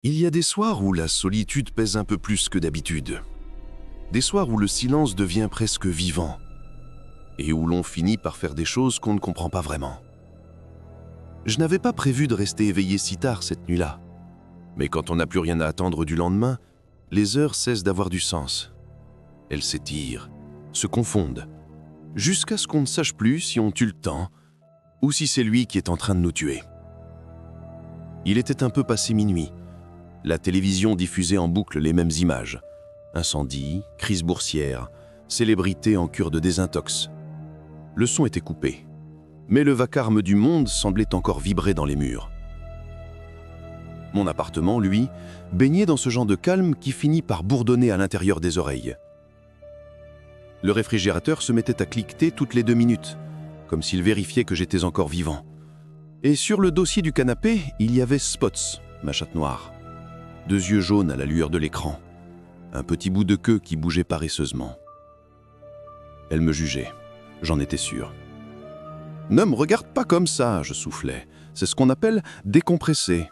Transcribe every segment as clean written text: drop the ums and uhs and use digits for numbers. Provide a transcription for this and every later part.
Il y a des soirs où la solitude pèse un peu plus que d'habitude. Des soirs où le silence devient presque vivant et où l'on finit par faire des choses qu'on ne comprend pas vraiment. Je n'avais pas prévu de rester éveillé si tard cette nuit-là. Mais quand on n'a plus rien à attendre du lendemain, les heures cessent d'avoir du sens. Elles s'étirent, se confondent, jusqu'à ce qu'on ne sache plus si on tue le temps ou si c'est lui qui est en train de nous tuer. Il était un peu passé minuit. La télévision diffusait en boucle les mêmes images. Incendie, crise boursière, célébrité en cure de désintox. Le son était coupé, mais le vacarme du monde semblait encore vibrer dans les murs. Mon appartement, lui, baignait dans ce genre de calme qui finit par bourdonner à l'intérieur des oreilles. Le réfrigérateur se mettait à cliqueter toutes les 2 minutes, comme s'il vérifiait que j'étais encore vivant. Et sur le dossier du canapé, il y avait Spots, ma chatte noire. 2 yeux jaunes à la lueur de l'écran. Un petit bout de queue qui bougeait paresseusement. Elle me jugeait, j'en étais sûr. « Ne me regarde pas comme ça », je soufflais. « C'est ce qu'on appelle décompresser. »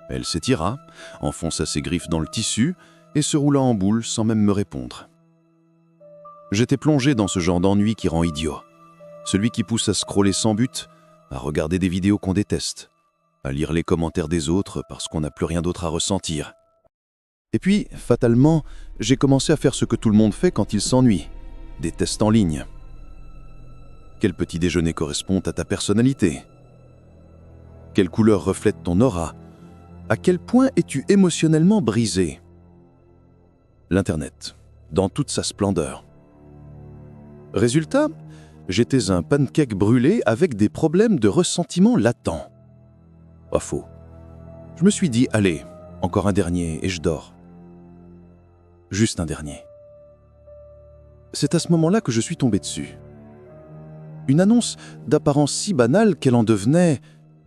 Elle s'étira, enfonça ses griffes dans le tissu et se roula en boule sans même me répondre. J'étais plongé dans ce genre d'ennui qui rend idiot. Celui qui pousse à scroller sans but, à regarder des vidéos qu'on déteste, à lire les commentaires des autres parce qu'on n'a plus rien d'autre à ressentir. Et puis, fatalement, j'ai commencé à faire ce que tout le monde fait quand il s'ennuie, des tests en ligne. Quel petit déjeuner correspond à ta personnalité? Quelle couleur reflète ton aura? À quel point es-tu émotionnellement brisé? L'Internet, dans toute sa splendeur. Résultat, j'étais un pancake brûlé avec des problèmes de ressentiment latent. Pas faux. Je me suis dit, allez, encore un dernier et je dors. Juste un dernier. C'est à ce moment-là que je suis tombé dessus. Une annonce d'apparence si banale qu'elle en devenait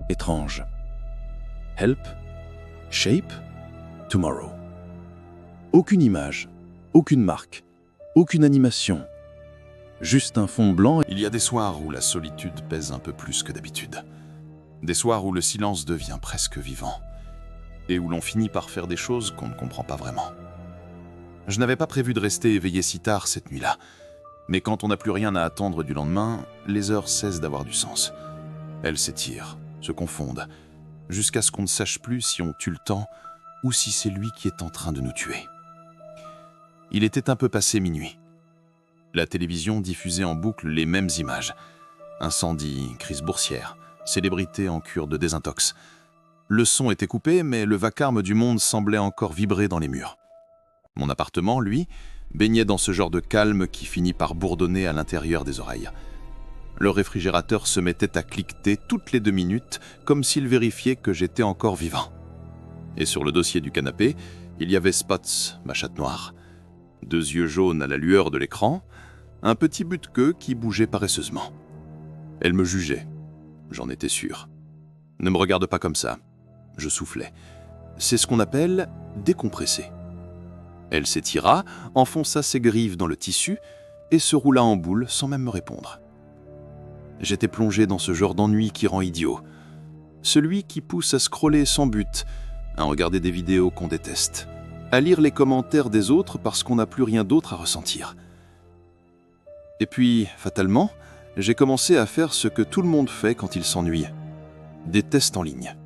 étrange. Help, shape, tomorrow. Aucune image, aucune marque, aucune animation. Juste un fond blanc. Il y a des soirs où la solitude pèse un peu plus que d'habitude. Des soirs où le silence devient presque vivant. Et où l'on finit par faire des choses qu'on ne comprend pas vraiment. Je n'avais pas prévu de rester éveillé si tard cette nuit-là. Mais quand on n'a plus rien à attendre du lendemain, les heures cessent d'avoir du sens. Elles s'étirent, se confondent, jusqu'à ce qu'on ne sache plus si on tue le temps ou si c'est lui qui est en train de nous tuer. Il était un peu passé minuit. La télévision diffusait en boucle les mêmes images. Incendie, crise boursière, célébrité en cure de désintox. Le son était coupé, mais le vacarme du monde semblait encore vibrer dans les murs. Mon appartement, lui, baignait dans ce genre de calme qui finit par bourdonner à l'intérieur des oreilles. Le réfrigérateur se mettait à cliqueter toutes les 2 minutes, comme s'il vérifiait que j'étais encore vivant. Et sur le dossier du canapé, il y avait Spots, ma chatte noire. 2 yeux jaunes à la lueur de l'écran, un petit bout de queue qui bougeait paresseusement. Elle me jugeait, j'en étais sûr. Ne me regarde pas comme ça, je soufflais. C'est ce qu'on appelle décompresser. Elle s'étira, enfonça ses griffes dans le tissu et se roula en boule sans même me répondre. J'étais plongé dans ce genre d'ennui qui rend idiot. Celui qui pousse à scroller sans but, à regarder des vidéos qu'on déteste, à lire les commentaires des autres parce qu'on n'a plus rien d'autre à ressentir. Et puis, fatalement, j'ai commencé à faire ce que tout le monde fait quand il s'ennuie. Des tests en ligne.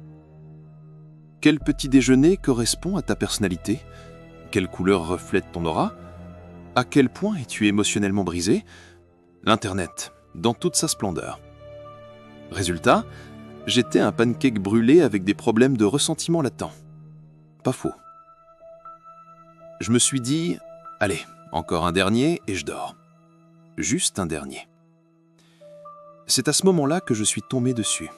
Quel petit déjeuner correspond à ta personnalité? Quelle couleur reflète ton aura? À quel point es-tu émotionnellement brisé? L'Internet, dans toute sa splendeur. Résultat, j'étais un pancake brûlé avec des problèmes de ressentiment latent. Pas faux. Je me suis dit, allez, encore un dernier et je dors. Juste un dernier. C'est à ce moment-là que je suis tombé dessus.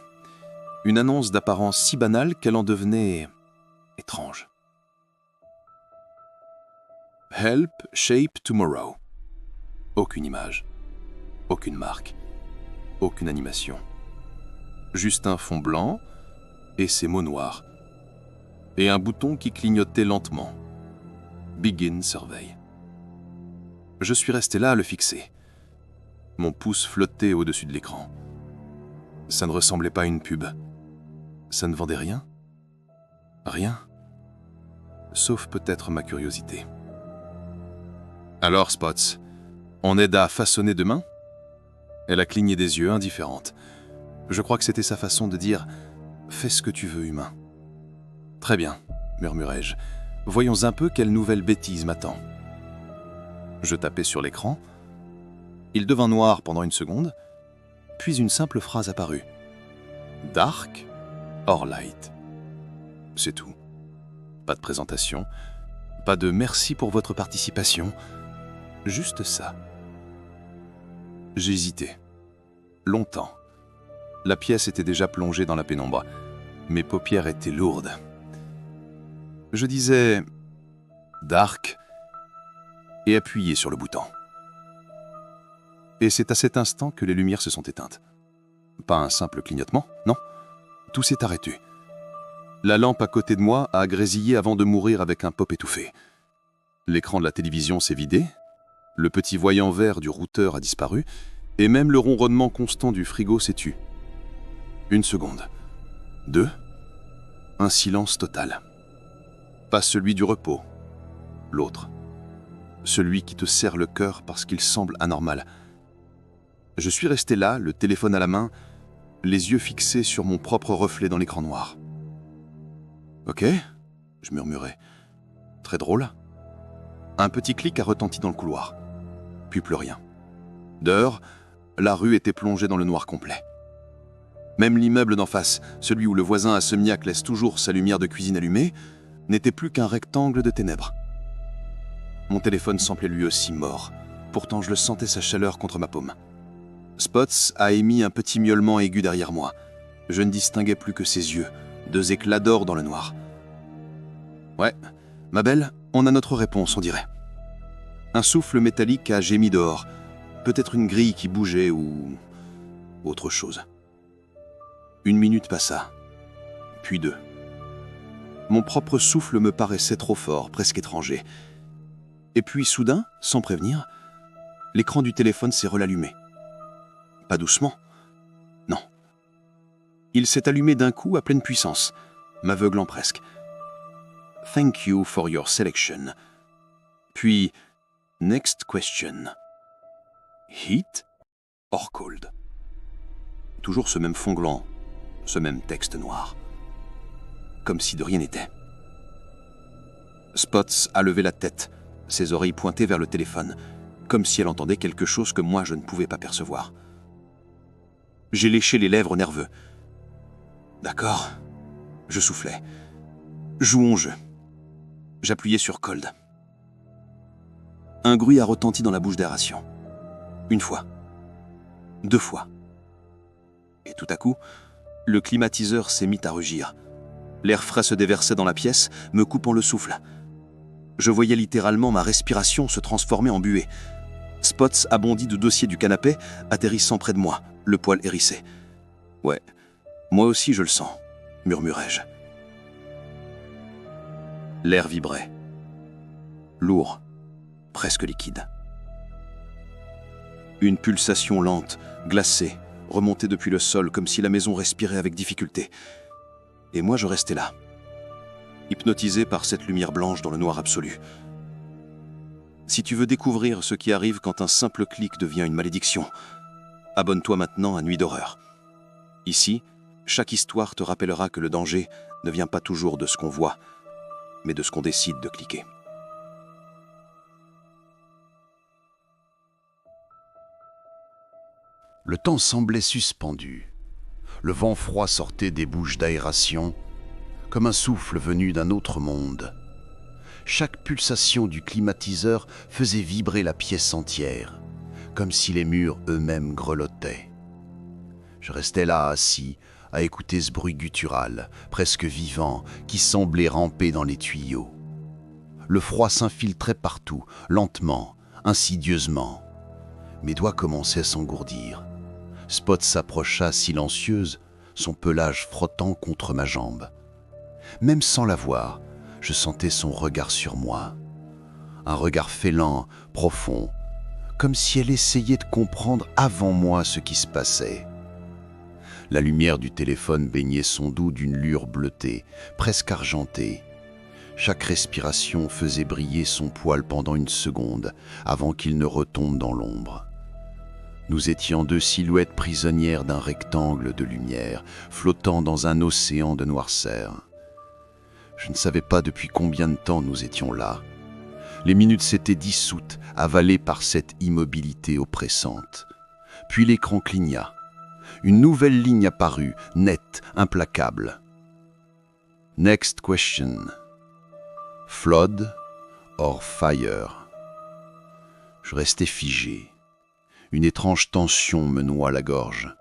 Une annonce d'apparence si banale qu'elle en devenait étrange. Help, shape, tomorrow. Aucune image, aucune marque, aucune animation. Juste un fond blanc et ces mots noirs. Et un bouton qui clignotait lentement. Begin survey. Je suis resté là à le fixer. Mon pouce flottait au-dessus de l'écran. Ça ne ressemblait pas à une pub. Ça ne vendait rien. Rien. Sauf peut-être ma curiosité. Alors, Spots, on aide à façonner demain ? Elle a cligné des yeux, indifférente. Je crois que c'était sa façon de dire « Fais ce que tu veux, humain ». Très bien, murmurai-je. Voyons un peu quelle nouvelle bêtise m'attend. Je tapai sur l'écran. Il devint noir pendant une seconde, puis une simple phrase apparut. Dark or light. C'est tout. Pas de présentation, pas de merci pour votre participation, juste ça. J'hésitais. Longtemps. La pièce était déjà plongée dans la pénombre. Mes paupières étaient lourdes. Je disais « Dark » et appuyais sur le bouton. Et c'est à cet instant que les lumières se sont éteintes. Pas un simple clignotement, non. Tout s'est arrêté. La lampe à côté de moi a grésillé avant de mourir avec un pop étouffé. L'écran de la télévision s'est vidé, le petit voyant vert du routeur a disparu, et même le ronronnement constant du frigo s'est tu. 1 seconde. 2. Un silence total. Pas celui du repos. L'autre. Celui qui te serre le cœur parce qu'il semble anormal. Je suis resté là, le téléphone à la main, les yeux fixés sur mon propre reflet dans l'écran noir. « Ok », je murmurai. « Très drôle. » Un petit clic a retenti dans le couloir. Puis plus rien. Dehors, la rue était plongée dans le noir complet. Même l'immeuble d'en face, celui où le voisin insomniaque laisse toujours sa lumière de cuisine allumée, n'était plus qu'un rectangle de ténèbres. Mon téléphone semblait lui aussi mort. Pourtant, je le sentais sa chaleur contre ma paume. Spots a émis un petit miaulement aigu derrière moi. Je ne distinguais plus que ses yeux, 2 éclats d'or dans le noir. Ouais, ma belle, on a notre réponse, on dirait. Un souffle métallique a gémi dehors. Peut-être une grille qui bougeait ou autre chose. 1 minute passa, puis 2. Mon propre souffle me paraissait trop fort, presque étranger. Et puis soudain, sans prévenir, l'écran du téléphone s'est rallumé. Pas doucement. Non. Il s'est allumé d'un coup à pleine puissance, m'aveuglant presque. « Thank you for your selection. » Puis, « Next question. Heat or cold ?» Toujours ce même fond blanc, ce même texte noir. Comme si de rien n'était. Spots a levé la tête, ses oreilles pointées vers le téléphone, comme si elle entendait quelque chose que moi je ne pouvais pas percevoir. J'ai léché les lèvres nerveux. D'accord, je soufflais. Jouons jeu. J'appuyais sur Cold. Un bruit a retenti dans la bouche d'aération. 1 fois. 2 fois. Et tout à coup, le climatiseur s'est mis à rugir. L'air frais se déversait dans la pièce, me coupant le souffle. Je voyais littéralement ma respiration se transformer en buée. Spots a bondi du dossier du canapé, atterrissant près de moi, le poil hérissé. « Ouais, moi aussi je le sens », murmurai-je. L'air vibrait. Lourd, presque liquide. Une pulsation lente, glacée, remontait depuis le sol comme si la maison respirait avec difficulté. Et moi je restais là, hypnotisé par cette lumière blanche dans le noir absolu. Si tu veux découvrir ce qui arrive quand un simple clic devient une malédiction, abonne-toi maintenant à Nuit d'horreur. Ici, chaque histoire te rappellera que le danger ne vient pas toujours de ce qu'on voit, mais de ce qu'on décide de cliquer. Le temps semblait suspendu. Le vent froid sortait des bouches d'aération, comme un souffle venu d'un autre monde. Chaque pulsation du climatiseur faisait vibrer la pièce entière, comme si les murs eux-mêmes grelottaient. Je restais là assis, à écouter ce bruit guttural, presque vivant, qui semblait ramper dans les tuyaux. Le froid s'infiltrait partout, lentement, insidieusement. Mes doigts commençaient à s'engourdir. Spot s'approcha silencieuse, son pelage frottant contre ma jambe. Même sans la voir, je sentais son regard sur moi. Un regard félin, profond, comme si elle essayait de comprendre avant moi ce qui se passait. La lumière du téléphone baignait son dos d'une lueur bleutée, presque argentée. Chaque respiration faisait briller son poil pendant une seconde, avant qu'il ne retombe dans l'ombre. Nous étions deux silhouettes prisonnières d'un rectangle de lumière, flottant dans un océan de noirceur. Je ne savais pas depuis combien de temps nous étions là. Les minutes s'étaient dissoutes, avalées par cette immobilité oppressante. Puis l'écran cligna. Une nouvelle ligne apparut, nette, implacable. Next question. Flood or fire? Je restais figé. Une étrange tension me noua la gorge.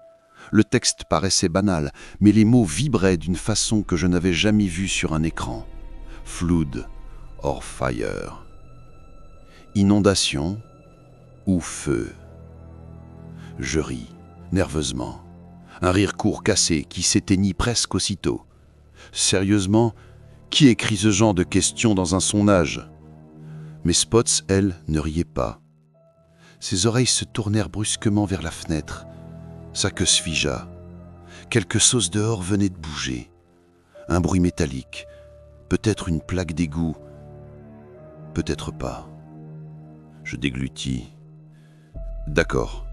Le texte paraissait banal, mais les mots vibraient d'une façon que je n'avais jamais vue sur un écran. Flood or fire. Inondation ou feu? Je ris, nerveusement. Un rire court cassé qui s'éteignit presque aussitôt. Sérieusement, qui écrit ce genre de questions dans un sondage? Mais Spots, elle, ne riait pas. Ses oreilles se tournèrent brusquement vers la fenêtre. Sa queue se figea. Quelque chose dehors venait de bouger. Un bruit métallique. Peut-être une plaque d'égout. Peut-être pas. Je déglutis. D'accord.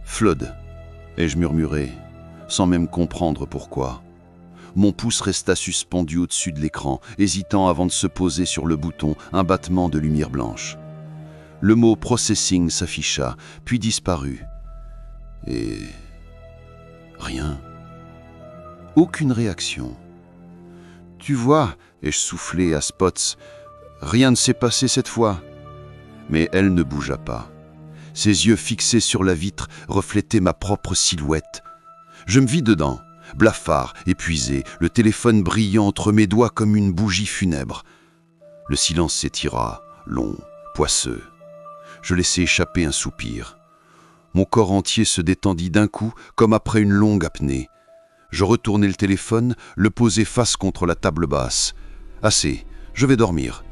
Flood. Ai-je murmuré, sans même comprendre pourquoi. Mon pouce resta suspendu au-dessus de l'écran, hésitant avant de se poser sur le bouton, un battement de lumière blanche. Le mot « processing » s'afficha, puis disparut. Et... rien. Aucune réaction. « Tu vois » ai-je soufflé à Spots, « rien ne s'est passé cette fois. » Mais elle ne bougea pas. Ses yeux fixés sur la vitre reflétaient ma propre silhouette. Je me vis dedans, blafard, épuisé, le téléphone brillant entre mes doigts comme une bougie funèbre. Le silence s'étira, long, poisseux. Je laissai échapper un soupir. Mon corps entier se détendit d'un coup, comme après une longue apnée. Je retournai le téléphone, le posai face contre la table basse. Assez, je vais dormir.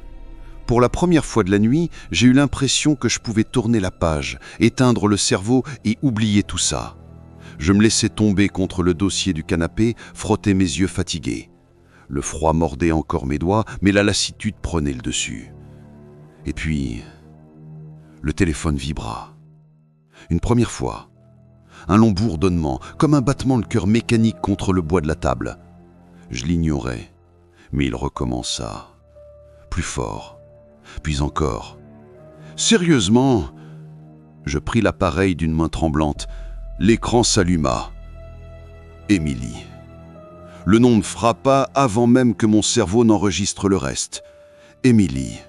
Pour la première fois de la nuit, j'ai eu l'impression que je pouvais tourner la page, éteindre le cerveau et oublier tout ça. Je me laissai tomber contre le dossier du canapé, frotter mes yeux fatigués. Le froid mordait encore mes doigts, mais la lassitude prenait le dessus. Et puis, le téléphone vibra. Une première fois. Un long bourdonnement, comme un battement de cœur mécanique contre le bois de la table. Je l'ignorais, mais il recommença. Plus fort, puis encore. Sérieusement, je pris l'appareil d'une main tremblante. L'écran s'alluma. Émilie. Le nom me frappa avant même que mon cerveau n'enregistre le reste. Émilie.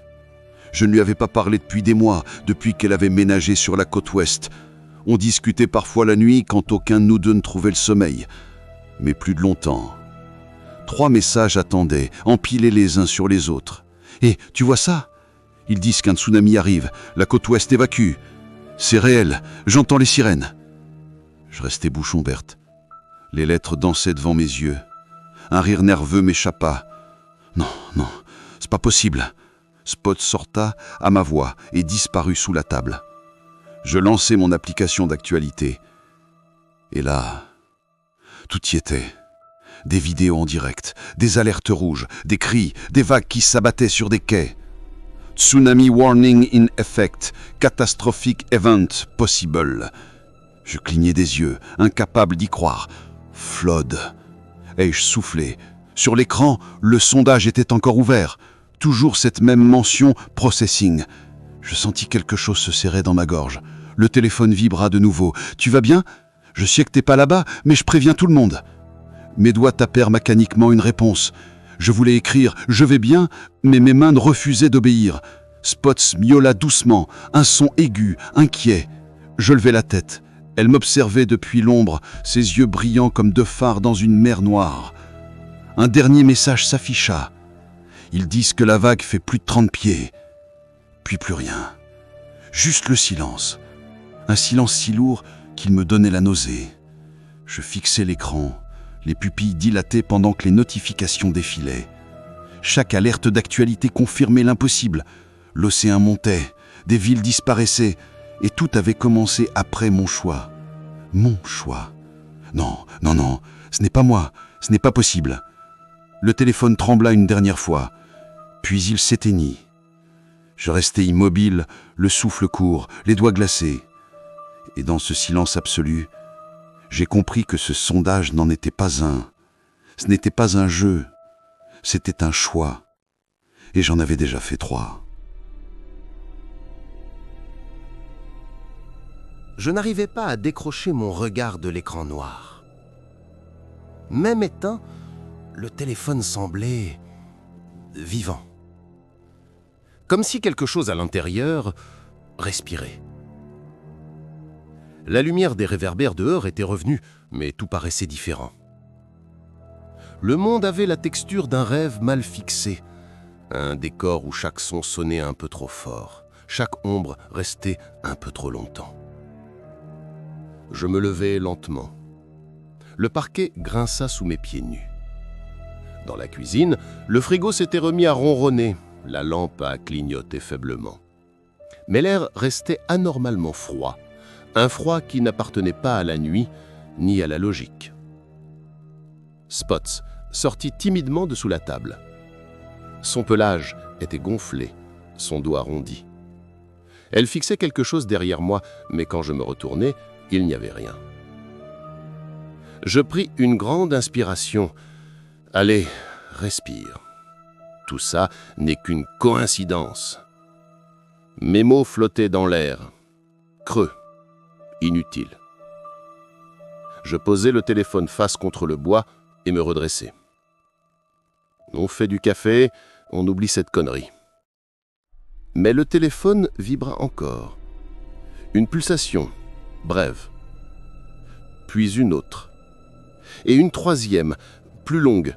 Je ne lui avais pas parlé depuis des mois, depuis qu'elle avait ménagé sur la côte ouest. On discutait parfois la nuit quand aucun de nous deux ne trouvait le sommeil. Mais plus de longtemps. 3 messages attendaient, empilés les uns sur les autres. « Et tu vois ça ? Ils disent qu'un tsunami arrive, la côte ouest évacue. C'est réel, j'entends les sirènes. » Je restais bouche ouverte. Les lettres dansaient devant mes yeux. Un rire nerveux m'échappa. « Non, non, c'est pas possible. » Spot sorta à ma voix et disparut sous la table. Je lançai mon application d'actualité. Et là, tout y était. Des vidéos en direct, des alertes rouges, des cris, des vagues qui s'abattaient sur des quais. Tsunami warning in effect, catastrophic event possible. Je clignais des yeux, incapable d'y croire. Flood. Ai-je soufflé. Sur l'écran, le sondage était encore ouvert. Toujours cette même mention « processing ». Je sentis quelque chose se serrer dans ma gorge. Le téléphone vibra de nouveau. « Tu vas bien ? Je sais que t'es pas là-bas, mais je préviens tout le monde. » Mes doigts tapèrent mécaniquement une réponse. Je voulais écrire « Je vais bien », mais mes mains refusaient d'obéir. Spots miaula doucement, un son aigu, inquiet. Je levai la tête. Elle m'observait depuis l'ombre, ses yeux brillants comme 2 phares dans une mer noire. Un dernier message s'afficha. Ils disent que la vague fait plus de 30 pieds. Puis plus rien. Juste le silence. Un silence si lourd qu'il me donnait la nausée. Je fixais l'écran, les pupilles dilatées pendant que les notifications défilaient. Chaque alerte d'actualité confirmait l'impossible. L'océan montait, des villes disparaissaient, et tout avait commencé après mon choix. Mon choix. Non, non, non, ce n'est pas moi, ce n'est pas possible. Le téléphone trembla une dernière fois, puis il s'éteignit. Je restai immobile, le souffle court, les doigts glacés. Et dans ce silence absolu, j'ai compris que ce sondage n'en était pas un. Ce n'était pas un jeu, c'était un choix. Et j'en avais déjà fait 3. Je n'arrivais pas à décrocher mon regard de l'écran noir. Même éteint, le téléphone semblait vivant. Comme si quelque chose à l'intérieur respirait. La lumière des réverbères dehors était revenue, mais tout paraissait différent. Le monde avait la texture d'un rêve mal fixé, un décor où chaque son sonnait un peu trop fort, chaque ombre restait un peu trop longtemps. Je me levai lentement. Le parquet grinça sous mes pieds nus. Dans la cuisine, le frigo s'était remis à ronronner, la lampe à clignoter faiblement. Mais l'air restait anormalement froid, un froid qui n'appartenait pas à la nuit ni à la logique. Spots sortit timidement de sous la table. Son pelage était gonflé, son dos arrondi. Elle fixait quelque chose derrière moi, mais quand je me retournai, il n'y avait rien. Je pris une grande inspiration. Allez, respire. Tout ça n'est qu'une coïncidence. Mes mots flottaient dans l'air, creux, inutiles. Je posai le téléphone face contre le bois et me redressai. On fait du café, on oublie cette connerie. Mais le téléphone vibra encore. Une pulsation, brève. Puis une autre. Et une troisième, plus longue,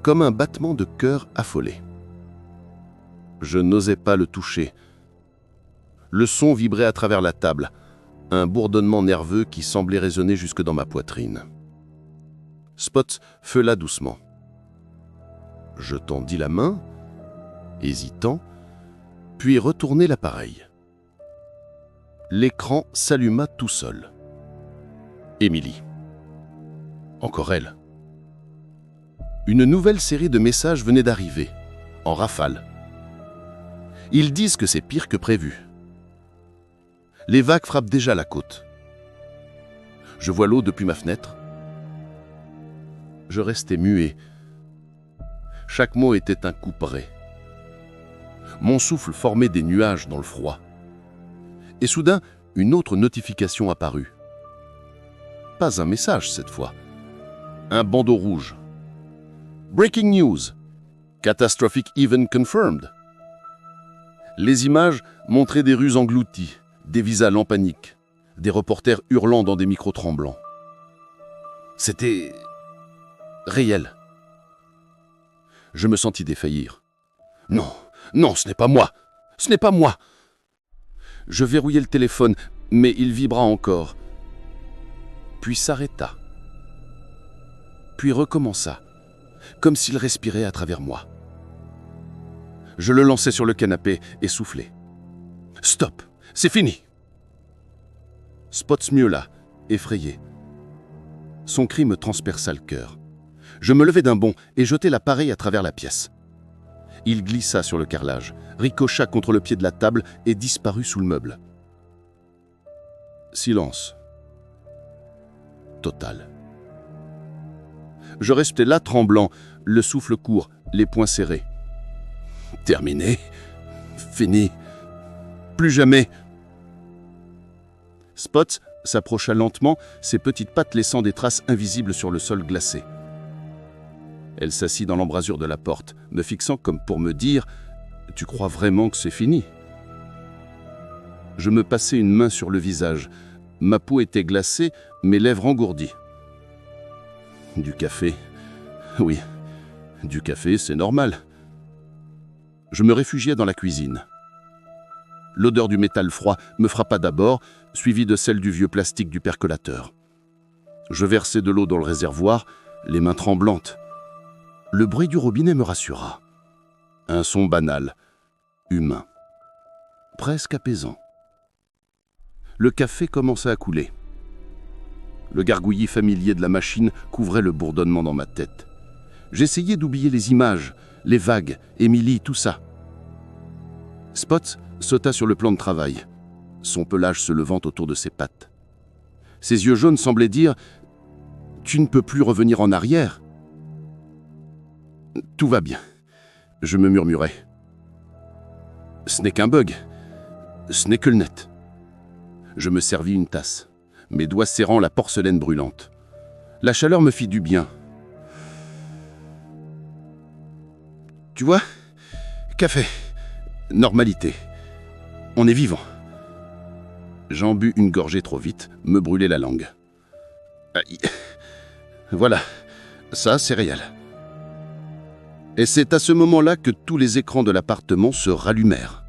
comme un battement de cœur affolé. Je n'osais pas le toucher. Le son vibrait à travers la table, un bourdonnement nerveux qui semblait résonner jusque dans ma poitrine. Spot feula doucement. Je tendis la main, hésitant, puis retournai l'appareil. L'écran s'alluma tout seul. Émilie. Encore elle. Une nouvelle série de messages venait d'arriver, en rafale. Ils disent que c'est pire que prévu. Les vagues frappent déjà la côte. Je vois l'eau depuis ma fenêtre. Je restais muet. Chaque mot était un couperet. Mon souffle formait des nuages dans le froid. Et soudain, une autre notification apparut. Pas un message cette fois. Un bandeau rouge. Breaking news. Catastrophic event confirmed. Les images montraient des rues englouties, des visages en panique, des reporters hurlant dans des micros tremblants. C'était réel. Je me sentis défaillir. Non, non, ce n'est pas moi. Ce n'est pas moi. Je verrouillai le téléphone, mais il vibra encore. Puis s'arrêta. Puis recommença, comme s'il respirait à travers moi. Je le lançai sur le canapé et soufflai. « Stop, c'est fini !» Spots miaula, effrayé. Son cri me transperça le cœur. Je me levai d'un bond et jetai l'appareil à travers la pièce. Il glissa sur le carrelage, ricocha contre le pied de la table et disparut sous le meuble. Silence. Total. Je restais là tremblant, le souffle court, les poings serrés. Terminé. Fini. Plus jamais. Spots s'approcha lentement, ses petites pattes laissant des traces invisibles sur le sol glacé. Elle s'assit dans l'embrasure de la porte, me fixant comme pour me dire « Tu crois vraiment que c'est fini ?» Je me passai une main sur le visage. Ma peau était glacée, mes lèvres engourdies. Du café. Oui, du café, c'est normal. Je me réfugiai dans la cuisine. L'odeur du métal froid me frappa d'abord, suivie de celle du vieux plastique du percolateur. Je versai de l'eau dans le réservoir, les mains tremblantes. Le bruit du robinet me rassura. Un son banal, humain, presque apaisant. Le café commença à couler. Le gargouillis familier de la machine couvrait le bourdonnement dans ma tête. J'essayais d'oublier les images, les vagues, Émilie, tout ça. Spots sauta sur le plan de travail, son pelage se levant autour de ses pattes. Ses yeux jaunes semblaient dire « Tu ne peux plus revenir en arrière ». « Tout va bien », je me murmurais. « Ce n'est qu'un bug. Ce n'est que le net. » Je me servis une tasse, mes doigts serrant la porcelaine brûlante. La chaleur me fit du bien. Tu vois, café, normalité. On est vivant. J'en bus une gorgée trop vite, me brûlait la langue. Aïe. Voilà, ça c'est réel. Et c'est à ce moment-là que tous les écrans de l'appartement se rallumèrent.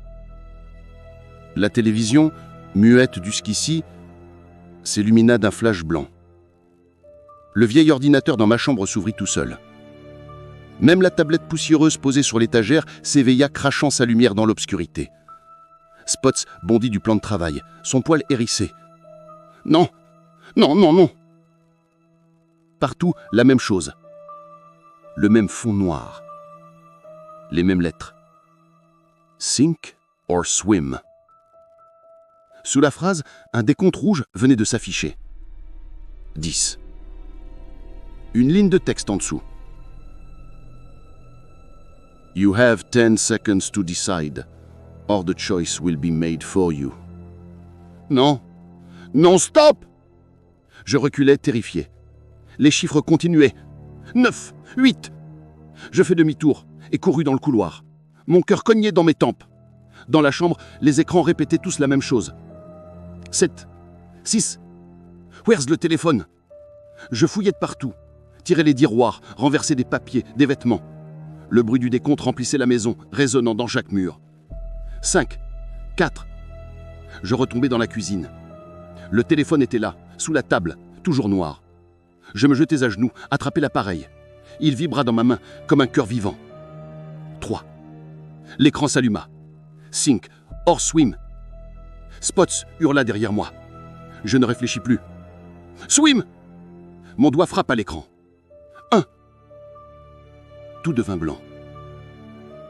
La télévision, muette jusqu'ici, s'illumina d'un flash blanc. Le vieil ordinateur dans ma chambre s'ouvrit tout seul. Même la tablette poussiéreuse posée sur l'étagère s'éveilla crachant sa lumière dans l'obscurité. Spots bondit du plan de travail, son poil hérissé. Non, non, non, non. Partout, la même chose. Le même fond noir. Les mêmes lettres. Sink or swim. Sous la phrase, un décompte rouge venait de s'afficher. 10. Une ligne de texte en dessous. You have 10 seconds to decide, or the choice will be made for you. Non, non, stop! Je reculais terrifié. Les chiffres continuaient. 9, 8. Je fais demi-tour et courus dans le couloir. Mon cœur cognait dans mes tempes. Dans la chambre, les écrans répétaient tous la même chose. 7, 6. Where's le téléphone? Je fouillais de partout, tirais les tiroirs, renversais des papiers, des vêtements. Le bruit du décompte remplissait la maison, résonnant dans chaque mur. 5, 4. Je retombais dans la cuisine. Le téléphone était là, sous la table, toujours noir. Je me jetais à genoux, attrapais l'appareil. Il vibra dans ma main comme un cœur vivant. 3. L'écran s'alluma. Sink or swim. Spots hurla derrière moi. Je ne réfléchis plus. Swim! Mon doigt frappe à l'écran. 1. Tout devint blanc.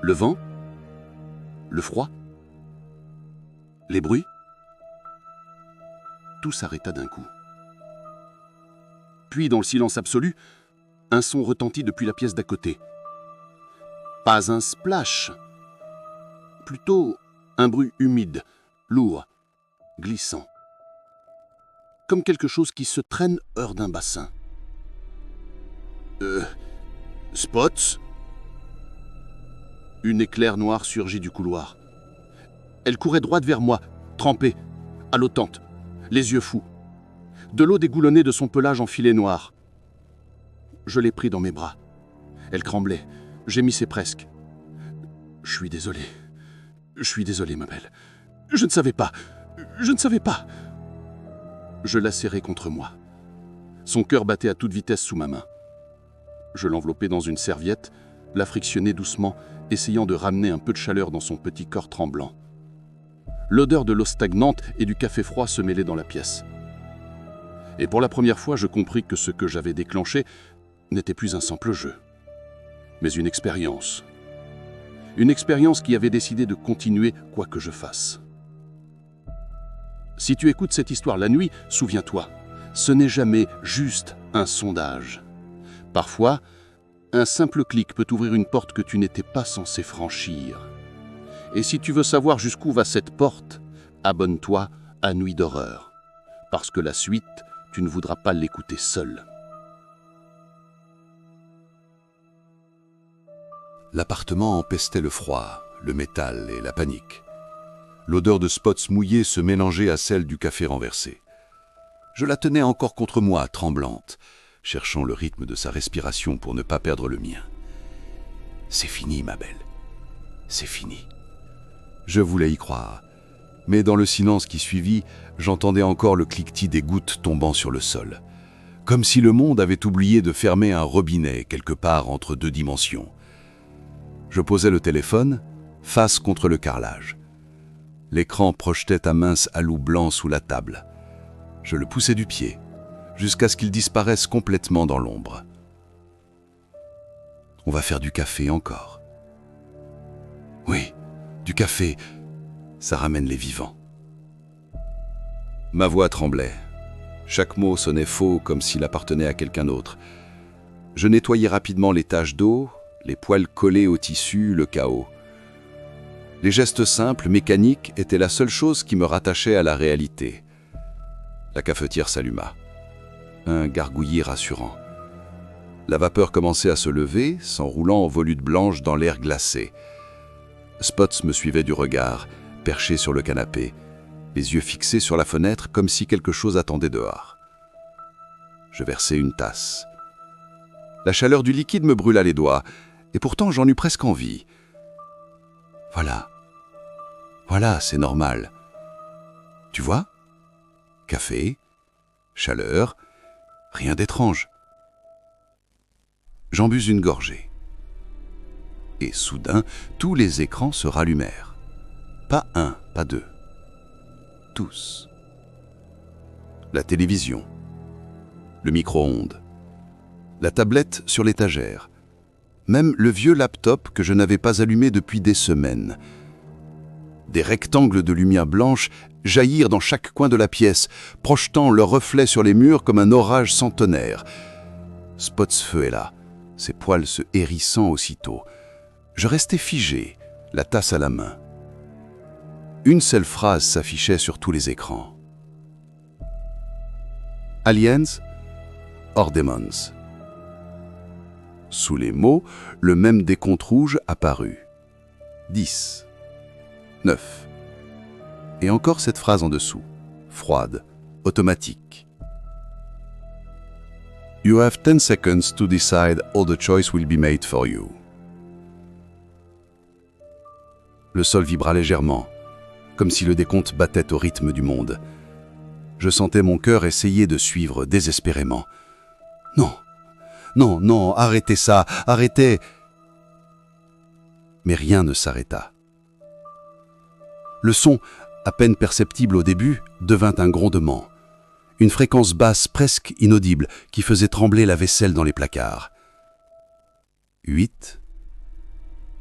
Le vent, le froid, les bruits. Tout s'arrêta d'un coup. Puis, dans le silence absolu, un son retentit depuis la pièce d'à côté. Pas un splash, plutôt un bruit humide, lourd, glissant. Comme quelque chose qui se traîne hors d'un bassin. Spots? Une éclair noire surgit du couloir. Elle courait droite vers moi, trempée, haletante, les yeux fous. De l'eau dégoulonnait de son pelage en filet noir. Je l'ai pris dans mes bras. Elle tremblait, gémissait presque. « Je suis désolé, ma belle. Je ne savais pas. Je la serrai contre moi. Son cœur battait à toute vitesse sous ma main. Je l'enveloppai dans une serviette, la frictionnai doucement, essayant de ramener un peu de chaleur dans son petit corps tremblant. L'odeur de l'eau stagnante et du café froid se mêlait dans la pièce. Et pour la première fois, je compris que ce que j'avais déclenché n'était plus un simple jeu, mais une expérience. Une expérience qui avait décidé de continuer quoi que je fasse. Si tu écoutes cette histoire la nuit, souviens-toi, ce n'est jamais juste un sondage. Parfois, un simple clic peut ouvrir une porte que tu n'étais pas censé franchir. Et si tu veux savoir jusqu'où va cette porte, abonne-toi à Nuit d'horreur, parce que la suite, tu ne voudras pas l'écouter seul. L'appartement empestait le froid, le métal et la panique. L'odeur de Spots mouillés se mélangeait à celle du café renversé. Je la tenais encore contre moi, tremblante, cherchant le rythme de sa respiration pour ne pas perdre le mien. C'est fini, ma belle. C'est fini. Je voulais y croire. Mais dans le silence qui suivit, j'entendais encore le cliquetis des gouttes tombant sur le sol. Comme si le monde avait oublié de fermer un robinet quelque part entre deux dimensions. Je posais le téléphone, face contre le carrelage. L'écran projetait un mince halo blanc sous la table. Je le poussai du pied. jusqu'à ce qu'ils disparaissent complètement dans l'ombre. On va faire du café encore. Oui, du café, ça ramène les vivants. Ma voix tremblait. Chaque mot sonnait faux, comme s'il appartenait à quelqu'un d'autre. Je nettoyais rapidement les taches d'eau, les poils collés au tissu, le chaos. Les gestes simples, mécaniques, étaient la seule chose qui me rattachait à la réalité. La cafetière s'alluma. Un gargouillis rassurant. La vapeur commençait à se lever, s'enroulant en volutes blanches dans l'air glacé. Spots me suivait du regard, perché sur le canapé, les yeux fixés sur la fenêtre comme si quelque chose attendait dehors. Je versai une tasse. La chaleur du liquide me brûla les doigts, et pourtant j'en eus presque envie. Voilà, c'est normal. Tu vois? Café, chaleur, rien d'étrange. J'en bus une gorgée. Et soudain, tous les écrans se rallumèrent. Pas un, pas deux. Tous. La télévision, le micro-ondes, la tablette sur l'étagère, même le vieux laptop que je n'avais pas allumé depuis des semaines. Des rectangles de lumière blanche jaillirent dans chaque coin de la pièce, projetant leurs reflets sur les murs comme un orage centenaire. Spotsfeu est là, ses poils se hérissant aussitôt. Je restais figé, la tasse à la main. Une seule phrase s'affichait sur tous les écrans. Aliens or Demons. Sous les mots, le même décompte rouge apparut. 10, 9. Et encore cette phrase en dessous, froide, automatique. You have 10 seconds to decide or the choice will be made for you. Le sol vibra légèrement, comme si le décompte battait au rythme du monde. Je sentais mon cœur essayer de suivre désespérément. Non, arrêtez ça, arrêtez. Mais rien ne s'arrêta. Le son, à peine perceptible au début, devint un grondement. Une fréquence basse presque inaudible qui faisait trembler la vaisselle dans les placards. 8,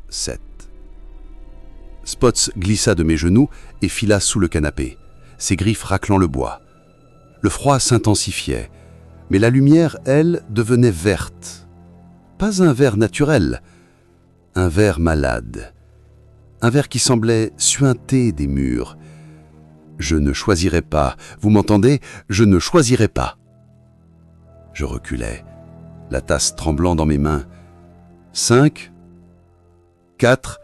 7. Spots glissa de mes genoux et fila sous le canapé, ses griffes raclant le bois. Le froid s'intensifiait, mais la lumière, elle, devenait verte. Pas un vert naturel, un vert malade. Un vert qui semblait suinter des murs. Je ne choisirais pas, vous m'entendez? Je ne choisirais pas. Je reculais, la tasse tremblant dans mes mains. 5, 4...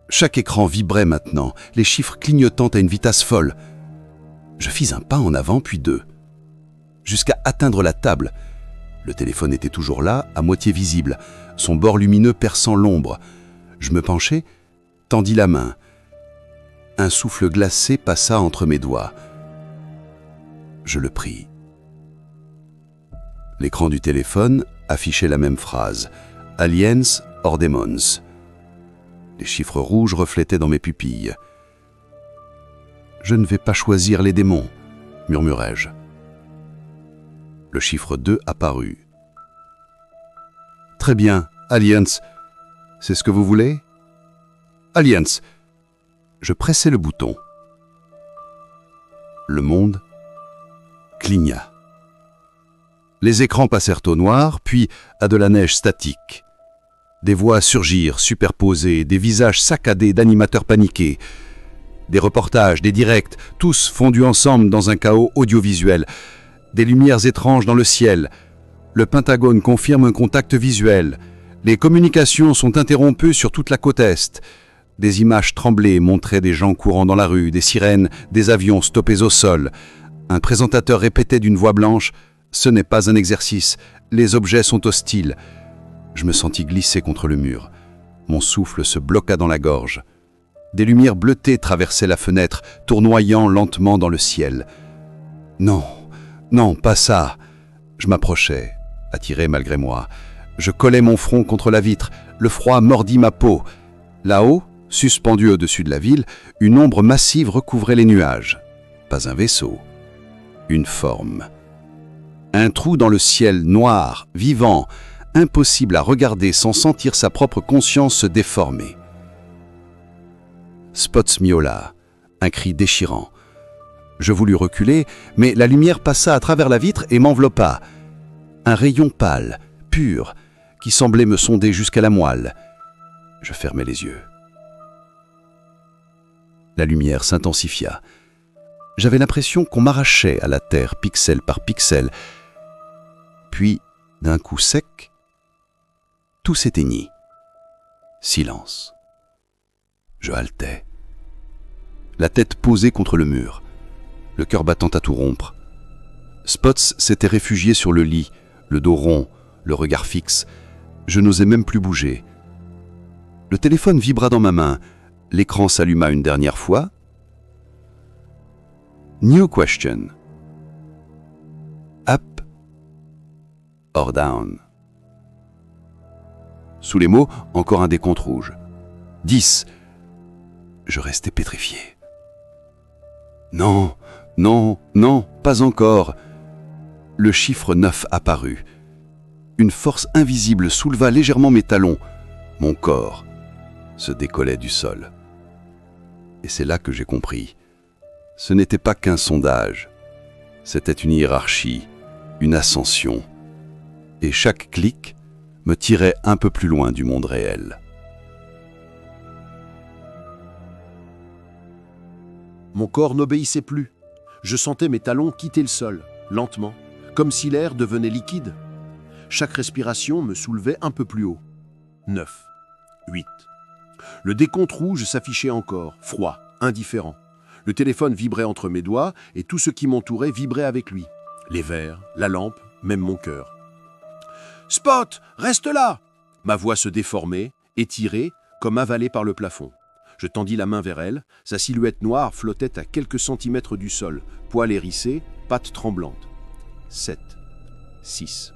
Chaque écran vibrait maintenant, les chiffres clignotant à une vitesse folle. Je fis un pas en avant, puis deux, jusqu'à atteindre la table. Le téléphone était toujours là, à moitié visible, son bord lumineux perçant l'ombre. Je me penchai, tendis la main. Un souffle glacé passa entre mes doigts. Je le pris. L'écran du téléphone affichait la même phrase. Aliens or Demons. Les chiffres rouges reflétaient dans mes pupilles. « Je ne vais pas choisir les démons », murmurai-je. Le chiffre 2 apparut. « Très bien, Aliens. C'est ce que vous voulez ? Aliens !» Je pressai le bouton. Le monde cligna. Les écrans passèrent au noir, puis à de la neige statique. Des voix surgirent, superposées, des visages saccadés d'animateurs paniqués. Des reportages, des directs, tous fondus ensemble dans un chaos audiovisuel. Des lumières étranges dans le ciel. Le Pentagone confirme un contact visuel. Les communications sont interrompues sur toute la côte Est. Des images tremblées montraient des gens courant dans la rue, des sirènes, des avions stoppés au sol. Un présentateur répétait d'une voix blanche « Ce n'est pas un exercice, les objets sont hostiles ». Je me sentis glisser contre le mur. Mon souffle se bloqua dans la gorge. Des lumières bleutées traversaient la fenêtre, tournoyant lentement dans le ciel. Non, pas ça. Je m'approchais, attiré malgré moi. Je collais mon front contre la vitre. Le froid mordit ma peau. Là-haut, suspendue au-dessus de la ville, une ombre massive recouvrait les nuages. Pas un vaisseau. Une forme. Un trou dans le ciel noir, vivant, impossible à regarder sans sentir sa propre conscience se déformer. Spots miaula, un cri déchirant. Je voulus reculer, mais la lumière passa à travers la vitre et m'enveloppa. Un rayon pâle, pur, qui semblait me sonder jusqu'à la moelle. Je fermai les yeux. La lumière s'intensifia. J'avais l'impression qu'on m'arrachait à la terre pixel par pixel. Puis, d'un coup sec, tout s'éteignit. Silence. Je haletais. La tête posée contre le mur, le cœur battant à tout rompre. Spots s'était réfugié sur le lit, le dos rond, le regard fixe. Je n'osais même plus bouger. Le téléphone vibra dans ma main. L'écran s'alluma une dernière fois. New question. Up or down? Sous les mots, encore un décompte rouge. 10. Je restais pétrifié. Non, non, non, pas encore. Le chiffre 9 apparut. Une force invisible souleva légèrement mes talons. Mon corps se décollait du sol. Et c'est là que j'ai compris. Ce n'était pas qu'un sondage. C'était une hiérarchie, une ascension. Et chaque clic me tirait un peu plus loin du monde réel. Mon corps n'obéissait plus. Je sentais mes talons quitter le sol, lentement, comme si l'air devenait liquide. Chaque respiration me soulevait un peu plus haut. 9, 8. Le décompte rouge s'affichait encore, froid, indifférent. Le téléphone vibrait entre mes doigts et tout ce qui m'entourait vibrait avec lui. Les verres, la lampe, même mon cœur. « Spot, reste là !» Ma voix se déformait, étirée, comme avalée par le plafond. Je tendis la main vers elle, sa silhouette noire flottait à quelques centimètres du sol, poils hérissés, pattes tremblantes. 7, 6.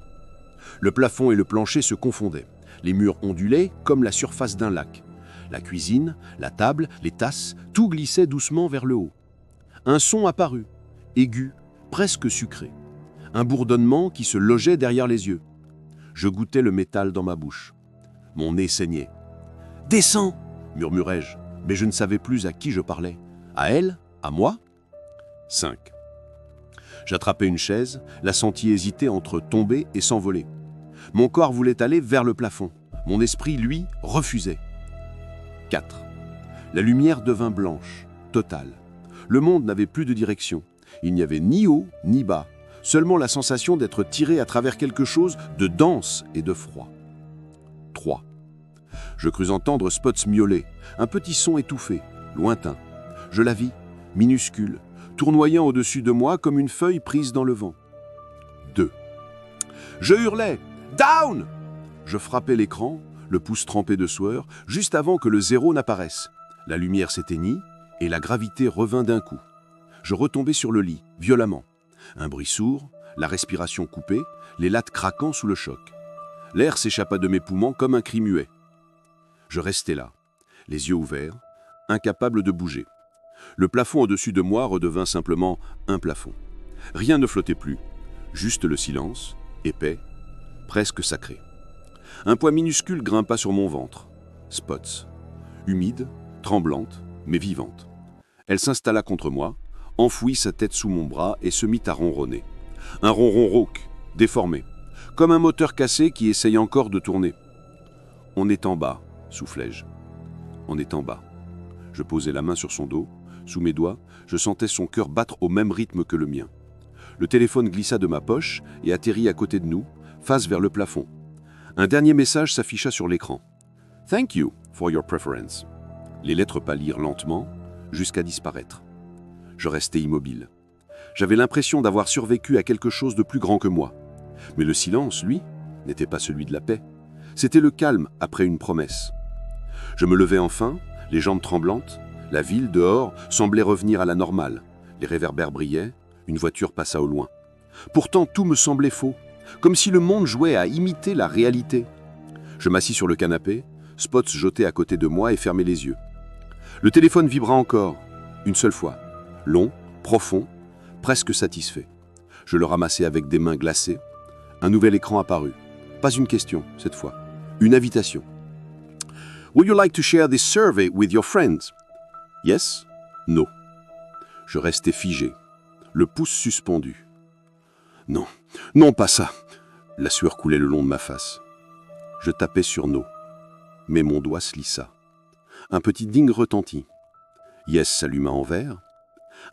Le plafond et le plancher se confondaient. Les murs ondulaient comme la surface d'un lac. La cuisine, la table, les tasses, tout glissait doucement vers le haut. Un son apparut, aigu, presque sucré. Un bourdonnement qui se logeait derrière les yeux. Je goûtais le métal dans ma bouche. Mon nez saignait. « Descends !» murmurai-je, mais je ne savais plus à qui je parlais. À elle? À moi? 5. J'attrapai une chaise, la sentis hésiter entre tomber et s'envoler. Mon corps voulait aller vers le plafond. Mon esprit, lui, refusait. 4. La lumière devint blanche, totale. Le monde n'avait plus de direction. Il n'y avait ni haut ni bas, seulement la sensation d'être tiré à travers quelque chose de dense et de froid. 3. Je crus entendre Spots miauler, un petit son étouffé, lointain. Je la vis, minuscule, tournoyant au-dessus de moi comme une feuille prise dans le vent. 2. Je hurlais « Down !» Je frappais l'écran, le pouce trempé de sueur, juste avant que le 0 n'apparaisse. La lumière s'éteignit et la gravité revint d'un coup. Je retombai sur le lit, violemment. Un bruit sourd, la respiration coupée, les lattes craquant sous le choc. L'air s'échappa de mes poumons comme un cri muet. Je restai là, les yeux ouverts, incapable de bouger. Le plafond au-dessus de moi redevint simplement un plafond. Rien ne flottait plus, juste le silence, épais, presque sacré. Un poids minuscule grimpa sur mon ventre. Spots. Humide, tremblante, mais vivante. Elle s'installa contre moi, enfouit sa tête sous mon bras et se mit à ronronner. Un ronron rauque, déformé, comme un moteur cassé qui essaye encore de tourner. « On est en bas », soufflai-je. « On est en bas ». Je posai la main sur son dos. Sous mes doigts, je sentais son cœur battre au même rythme que le mien. Le téléphone glissa de ma poche et atterrit à côté de nous, face vers le plafond. Un dernier message s'afficha sur l'écran. « Thank you for your preference ». Les lettres pâlirent lentement, jusqu'à disparaître. Je restais immobile. J'avais l'impression d'avoir survécu à quelque chose de plus grand que moi. Mais le silence, lui, n'était pas celui de la paix. C'était le calme après une promesse. Je me levai enfin, les jambes tremblantes. La ville, dehors, semblait revenir à la normale. Les réverbères brillaient, une voiture passa au loin. Pourtant, tout me semblait faux, comme si le monde jouait à imiter la réalité. Je m'assis sur le canapé, Spots jetait à côté de moi et fermait les yeux. Le téléphone vibra encore, une seule fois. Long, profond, presque satisfait. Je le ramassai avec des mains glacées. Un nouvel écran apparut. Pas une question, cette fois. Une invitation. Would you like to share this survey with your friends? Yes? No. Je restais figé, le pouce suspendu. Non, non, pas ça. La sueur coulait le long de ma face. Je tapais sur no, mais mon doigt se lissa. Un petit ding retentit. Yes s'alluma en vert.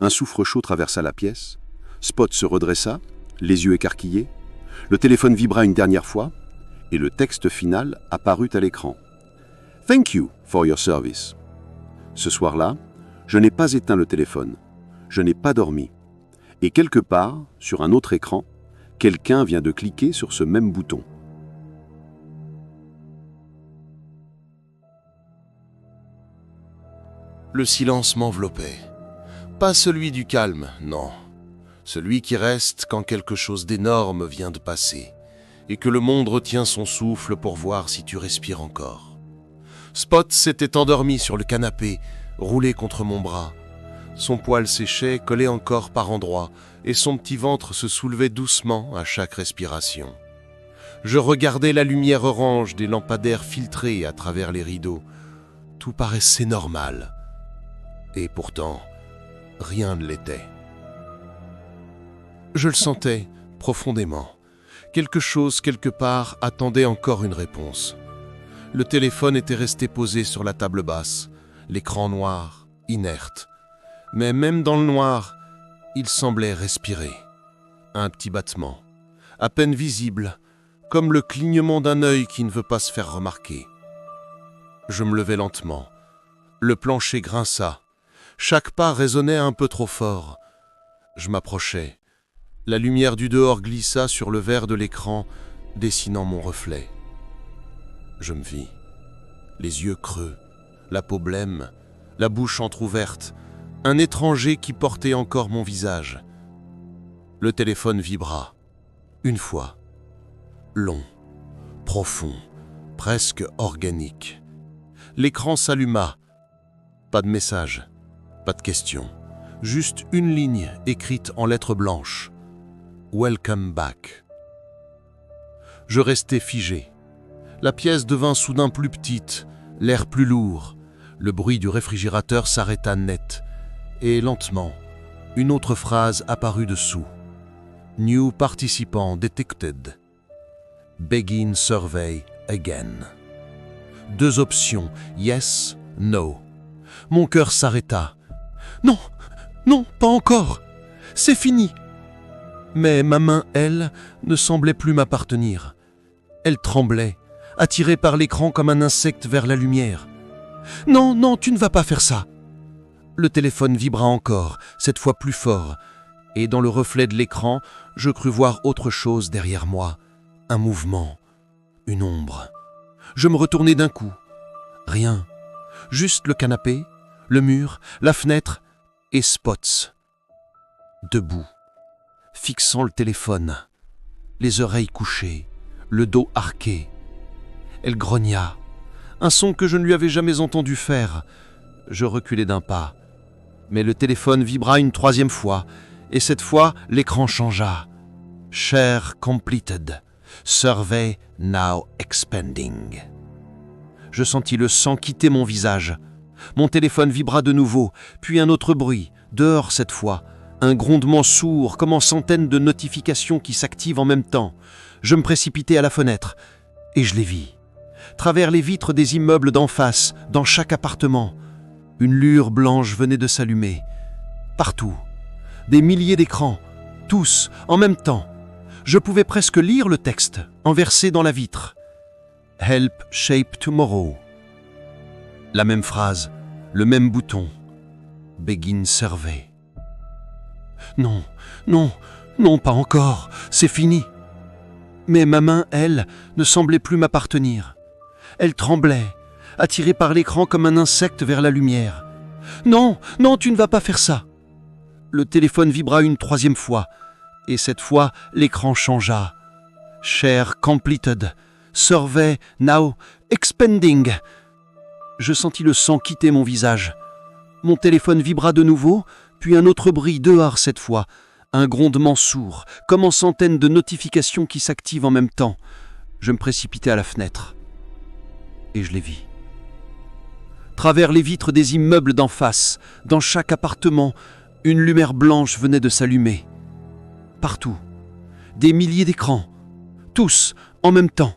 Un souffle chaud traversa la pièce. Spot se redressa, les yeux écarquillés. Le téléphone vibra une dernière fois et le texte final apparut à l'écran. Thank you for your service. Ce soir-là, je n'ai pas éteint le téléphone. Je n'ai pas dormi. Et quelque part, sur un autre écran, quelqu'un vient de cliquer sur ce même bouton. Le silence m'enveloppait. Pas celui du calme, non. Celui qui reste quand quelque chose d'énorme vient de passer et que le monde retient son souffle pour voir si tu respires encore. Spot s'était endormi sur le canapé, roulé contre mon bras. Son poil séchait, collé encore par endroits, et son petit ventre se soulevait doucement à chaque respiration. Je regardais la lumière orange des lampadaires filtrés à travers les rideaux. Tout paraissait normal. Et pourtant, rien ne l'était. Je le sentais profondément. Quelque chose, quelque part, attendait encore une réponse. Le téléphone était resté posé sur la table basse, l'écran noir, inerte. Mais même dans le noir, il semblait respirer. Un petit battement, à peine visible, comme le clignement d'un œil qui ne veut pas se faire remarquer. Je me levai lentement. Le plancher grinça. Chaque pas résonnait un peu trop fort. Je m'approchai. La lumière du dehors glissa sur le verre de l'écran, dessinant mon reflet. Je me vis. Les yeux creux, la peau blême, la bouche entr'ouverte, un étranger qui portait encore mon visage. Le téléphone vibra. Une fois. Long, profond, presque organique. L'écran s'alluma. Pas de message, pas de question. Juste une ligne écrite en lettres blanches. Welcome back. Je restai figé. La pièce devint soudain plus petite, l'air plus lourd. Le bruit du réfrigérateur s'arrêta net. Et lentement, une autre phrase apparut dessous. New participant detected. Begin survey again. 2 options, yes, no. Mon cœur s'arrêta. Non, non, pas encore. C'est fini. Mais ma main, elle, ne semblait plus m'appartenir. Elle tremblait, attirée par l'écran comme un insecte vers la lumière. Non, non, tu ne vas pas faire ça. Le téléphone vibra encore, cette fois plus fort, et dans le reflet de l'écran, je crus voir autre chose derrière moi. Un mouvement, une ombre. Je me retournai d'un coup. Rien. Juste le canapé, le mur, la fenêtre et Spots. Debout, fixant le téléphone, les oreilles couchées, le dos arqué. Elle grogna, un son que je ne lui avais jamais entendu faire. Je reculai d'un pas, mais le téléphone vibra une 3e fois, et cette fois, l'écran changea. Share completed. Survey now expanding. Je sentis le sang quitter mon visage. Mon téléphone vibra de nouveau, puis un autre bruit, dehors cette fois. Un grondement sourd, comme en centaines de notifications qui s'activent en même temps. Je me précipitai à la fenêtre, et je les vis. Travers les vitres des immeubles d'en face, dans chaque appartement, une lueur blanche venait de s'allumer. Partout, des milliers d'écrans, tous, en même temps. Je pouvais presque lire le texte, enversé dans la vitre. « Help shape tomorrow ». La même phrase, le même bouton. « Begin survey ». Non, non, non, pas encore, c'est fini. Mais ma main, elle, ne semblait plus m'appartenir. Elle tremblait, attirée par l'écran comme un insecte vers la lumière. Non, non, tu ne vas pas faire ça. Le téléphone vibra une 3e fois, et cette fois, l'écran changea. Share completed. Survey now expanding. Je sentis le sang quitter mon visage. Mon téléphone vibra de nouveau, puis un autre bruit dehors cette fois, un grondement sourd, comme en centaines de notifications qui s'activent en même temps. Je me précipitai à la fenêtre. Et je les vis. Travers les vitres des immeubles d'en face, dans chaque appartement, une lumière blanche venait de s'allumer. Partout, des milliers d'écrans, tous en même temps.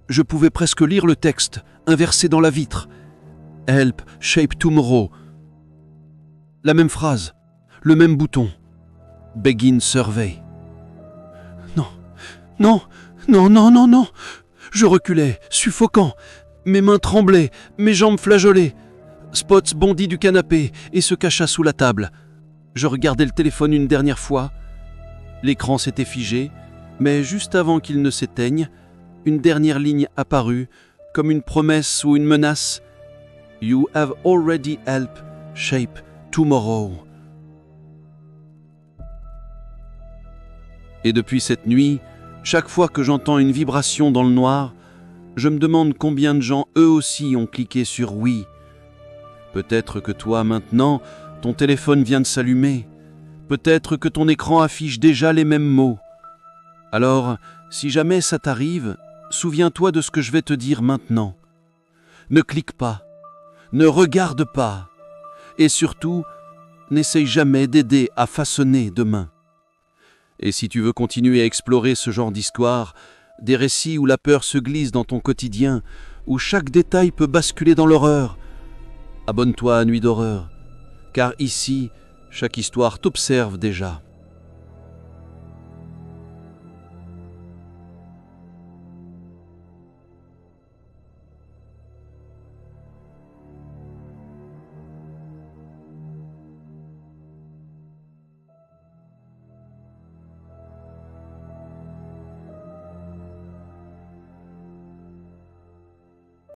Je pouvais presque lire le texte, inversé dans la vitre. « Help, shape tomorrow ». La même phrase, le même bouton. « Begin survey ». Non, non, non, non, non, non. Je reculais, suffocant. Mes mains tremblaient, mes jambes flageolaient. Spots bondit du canapé et se cacha sous la table. Je regardai le téléphone une dernière fois. L'écran s'était figé, mais juste avant qu'il ne s'éteigne, une dernière ligne apparut, comme une promesse ou une menace. « You have already helped shape tomorrow ». Et depuis cette nuit, chaque fois que j'entends une vibration dans le noir, je me demande combien de gens eux aussi ont cliqué sur « oui ». Peut-être que toi, maintenant, ton téléphone vient de s'allumer. Peut-être que ton écran affiche déjà les mêmes mots. Alors, si jamais ça t'arrive, souviens-toi de ce que je vais te dire maintenant. Ne clique pas, ne regarde pas, et surtout, n'essaye jamais d'aider à façonner demain. Et si tu veux continuer à explorer ce genre d'histoire, des récits où la peur se glisse dans ton quotidien, où chaque détail peut basculer dans l'horreur, abonne-toi à Nuit d'horreur, car ici, chaque histoire t'observe déjà.